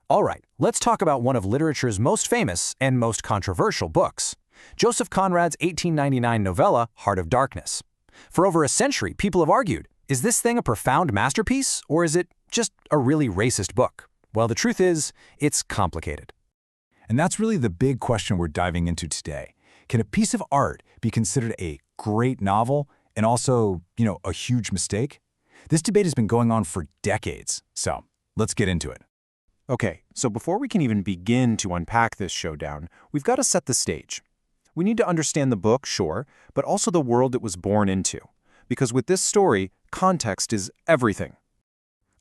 All right, let's talk about one of literature's most famous and most controversial books, Joseph Conrad's 1899 novella, Heart of Darkness. For over a century, people have argued, is this thing a profound masterpiece, or is it just a really racist book? Well, the truth is, it's complicated. And that's really the big question we're diving into today. Can a piece of art be considered a great novel and also, a huge mistake? This debate has been going on for decades, so let's get into it. Okay, so before we can even begin to unpack this showdown, we've got to set the stage. We need to understand the book, sure, but also the world it was born into. Because with this story, context is everything.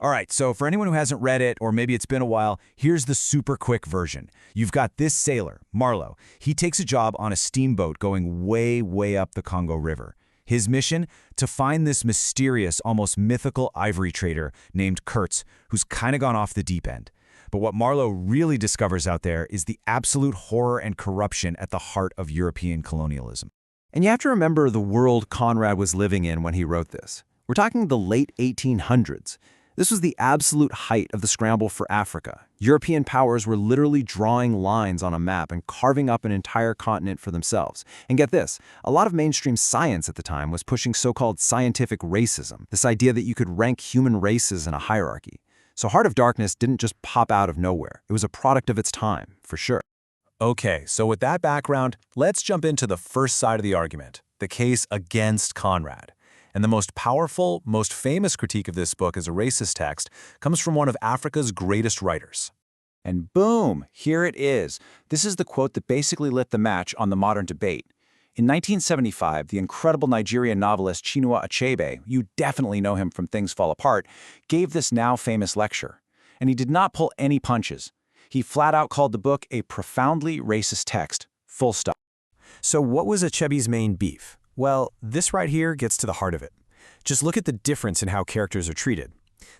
All right, so for anyone who hasn't read it, or maybe it's been a while, here's the super quick version. You've got this sailor, Marlowe. He takes a job on a steamboat going way, way up the Congo River. His mission? To find this mysterious, almost mythical ivory trader named Kurtz, who's kind of gone off the deep end. But what Marlowe really discovers out there is the absolute horror and corruption at the heart of European colonialism. And you have to remember the world Conrad was living in when he wrote this. We're talking the late 1800s. This was the absolute height of the scramble for Africa. European powers were literally drawing lines on a map and carving up an entire continent for themselves. And get this, a lot of mainstream science at the time was pushing so-called scientific racism, this idea that you could rank human races in a hierarchy. So Heart of Darkness didn't just pop out of nowhere. It was a product of its time, for sure. Okay, so with that background, let's jump into the first side of the argument, the case against Conrad. And the most powerful, most famous critique of this book as a racist text comes from one of Africa's greatest writers. And boom, here it is. This is the quote that basically lit the match on the modern debate. In 1975, the incredible Nigerian novelist Chinua Achebe, you definitely know him from Things Fall Apart, gave this now famous lecture. And he did not pull any punches. He flat out called the book a profoundly racist text, full stop. So what was Achebe's main beef? Well, this right here gets to the heart of it. Just look at the difference in how characters are treated.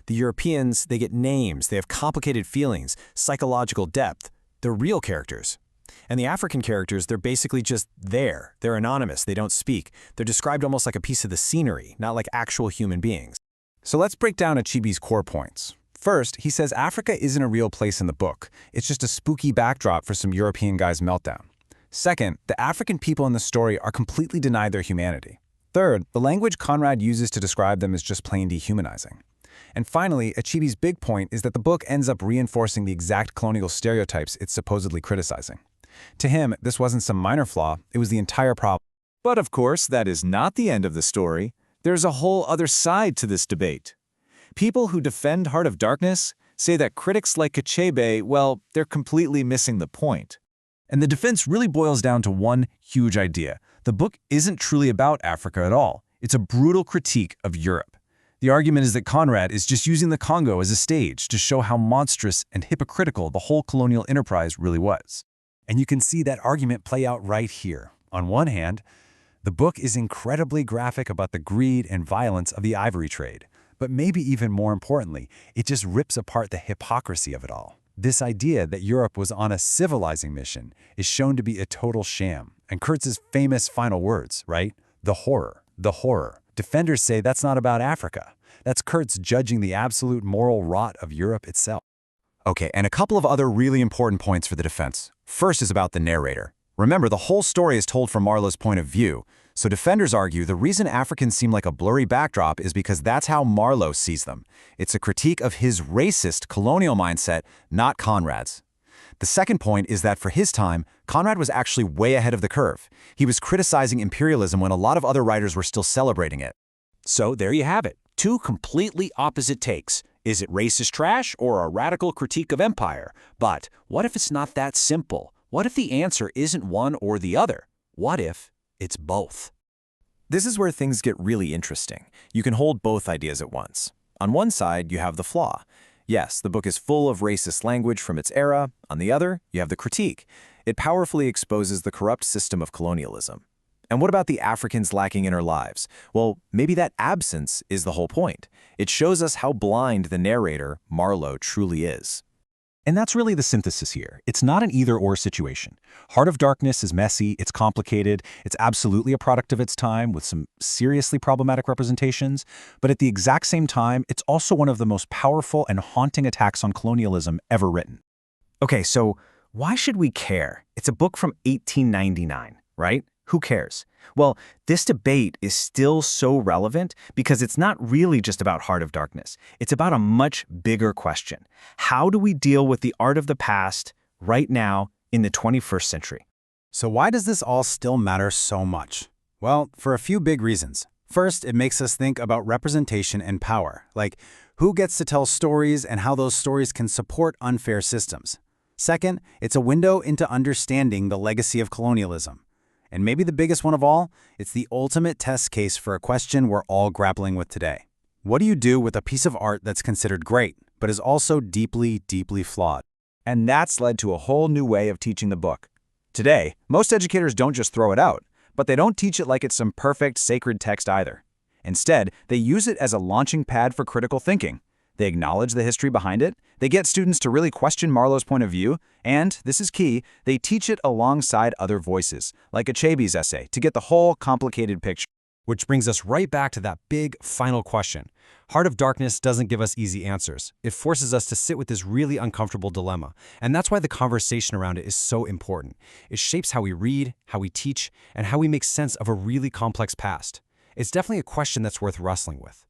The Europeans, they get names, they have complicated feelings, psychological depth. They're real characters. And the African characters, they're basically just there. They're anonymous, they don't speak. They're described almost like a piece of the scenery, not like actual human beings. So let's break down Achebe's core points. First, he says Africa isn't a real place in the book. It's just a spooky backdrop for some European guy's meltdown. Second, the African people in the story are completely denied their humanity. Third, the language Conrad uses to describe them is just plain dehumanizing. And finally, Achebe's big point is that the book ends up reinforcing the exact colonial stereotypes it's supposedly criticizing. To him, this wasn't some minor flaw, it was the entire problem. But of course, that is not the end of the story. There's a whole other side to this debate. People who defend Heart of Darkness say that critics like Achebe, well, they're completely missing the point. And the defense really boils down to one huge idea. The book isn't truly about Africa at all. It's a brutal critique of Europe. The argument is that Conrad is just using the Congo as a stage to show how monstrous and hypocritical the whole colonial enterprise really was. And you can see that argument play out right here. On one hand, the book is incredibly graphic about the greed and violence of the ivory trade. But maybe even more importantly, it just rips apart the hypocrisy of it all. This idea that Europe was on a civilizing mission is shown to be a total sham. And Kurtz's famous final words, right? The horror, the horror. Defenders say that's not about Africa. That's Kurtz judging the absolute moral rot of Europe itself. Okay, and a couple of other really important points for the defense. First is about the narrator. Remember, the whole story is told from Marlowe's point of view. So defenders argue the reason Africans seem like a blurry backdrop is because that's how Marlowe sees them. It's a critique of his racist colonial mindset, not Conrad's. The second point is that for his time, Conrad was actually way ahead of the curve. He was criticizing imperialism when a lot of other writers were still celebrating it. So there you have it. Two completely opposite takes. Is it racist trash or a radical critique of empire? But what if it's not that simple? What if the answer isn't one or the other? What if it's both? This is where things get really interesting. You can hold both ideas at once. On one side, you have the flaw. Yes, the book is full of racist language from its era. On the other, you have the critique. It powerfully exposes the corrupt system of colonialism. And what about the Africans lacking inner lives? Well, maybe that absence is the whole point. It shows us how blind the narrator, Marlowe, truly is. And that's really the synthesis here. It's not an either-or situation. Heart of Darkness is messy, it's complicated, it's absolutely a product of its time with some seriously problematic representations, but at the exact same time, it's also one of the most powerful and haunting attacks on colonialism ever written. Okay, so why should we care? It's a book from 1899, right? Who cares? Well, this debate is still so relevant because it's not really just about Heart of Darkness. It's about a much bigger question. How do we deal with the art of the past right now in the 21st century? So why does this all still matter so much? Well, for a few big reasons. First, it makes us think about representation and power, like who gets to tell stories and how those stories can support unfair systems. Second, it's a window into understanding the legacy of colonialism. And maybe the biggest one of all, it's the ultimate test case for a question we're all grappling with today. What do you do with a piece of art that's considered great, but is also deeply, deeply flawed? And that's led to a whole new way of teaching the book. Today, most educators don't just throw it out, but they don't teach it like it's some perfect, sacred text either. Instead, they use it as a launching pad for critical thinking. They acknowledge the history behind it, they get students to really question Marlowe's point of view, and, this is key, they teach it alongside other voices, like Achebe's essay, to get the whole complicated picture. Which brings us right back to that big, final question. Heart of Darkness doesn't give us easy answers. It forces us to sit with this really uncomfortable dilemma, and that's why the conversation around it is so important. It shapes how we read, how we teach, and how we make sense of a really complex past. It's definitely a question that's worth wrestling with.